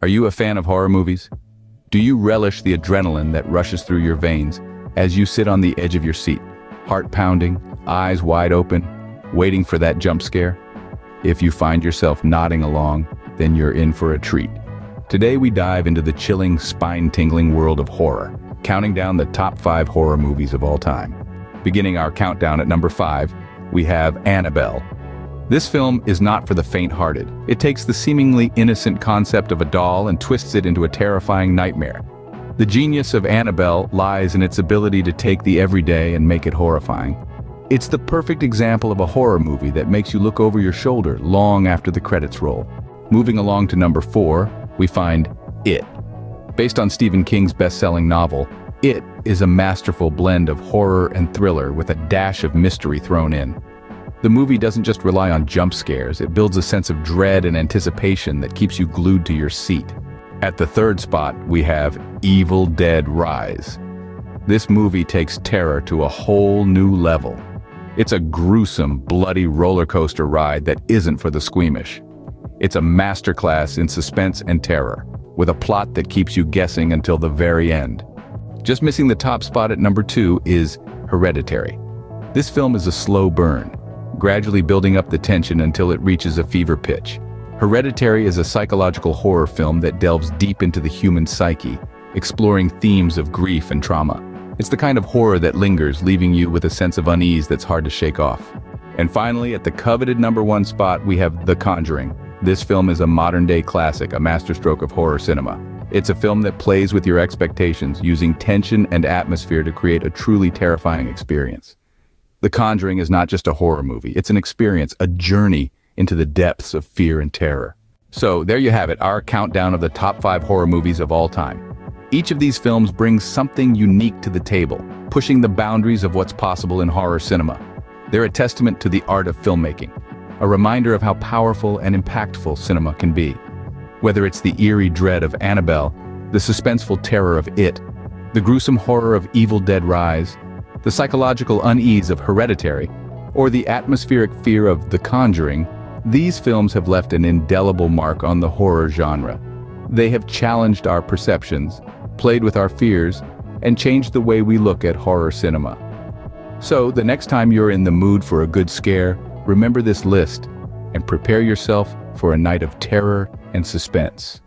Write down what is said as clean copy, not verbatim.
Are you a fan of horror movies? Do you relish the adrenaline that rushes through your veins as you sit on the edge of your seat, heart pounding, eyes wide open, waiting for that jump scare? If you find yourself nodding along, then you're in for a treat. Today we dive into the chilling, spine-tingling world of horror, counting down the top 5 horror movies of all time. Beginning our countdown at number 5, we have Annabelle. This film is not for the faint-hearted. It takes the seemingly innocent concept of a doll and twists it into a terrifying nightmare. The genius of Annabelle lies in its ability to take the everyday and make it horrifying. It's the perfect example of a horror movie that makes you look over your shoulder long after the credits roll. Moving along to number 4, we find It. Based on Stephen King's best-selling novel, It is a masterful blend of horror and thriller with a dash of mystery thrown in. The movie doesn't just rely on jump scares, it builds a sense of dread and anticipation that keeps you glued to your seat. At the 3rd spot, we have Evil Dead Rise. This movie takes terror to a whole new level. It's a gruesome, bloody roller coaster ride that isn't for the squeamish. It's a masterclass in suspense and terror, with a plot that keeps you guessing until the very end. Just missing the top spot at number 2 is Hereditary. This film is a slow burn, gradually building up the tension until it reaches a fever pitch. Hereditary is a psychological horror film that delves deep into the human psyche, exploring themes of grief and trauma. It's the kind of horror that lingers, leaving you with a sense of unease that's hard to shake off. And finally, at the coveted number 1 spot, we have The Conjuring. This film is a modern-day classic, a masterstroke of horror cinema. It's a film that plays with your expectations, using tension and atmosphere to create a truly terrifying experience. The Conjuring is not just a horror movie, it's an experience, a journey into the depths of fear and terror. So there you have it, our countdown of the top 5 horror movies of all time. Each of these films brings something unique to the table, pushing the boundaries of what's possible in horror cinema. They're a testament to the art of filmmaking, a reminder of how powerful and impactful cinema can be. Whether it's the eerie dread of Annabelle, the suspenseful terror of It, the gruesome horror of Evil Dead Rise, the psychological unease of Hereditary, or the atmospheric fear of The Conjuring, these films have left an indelible mark on the horror genre. They have challenged our perceptions, played with our fears, and changed the way we look at horror cinema. So, the next time you're in the mood for a good scare, remember this list and prepare yourself for a night of terror and suspense.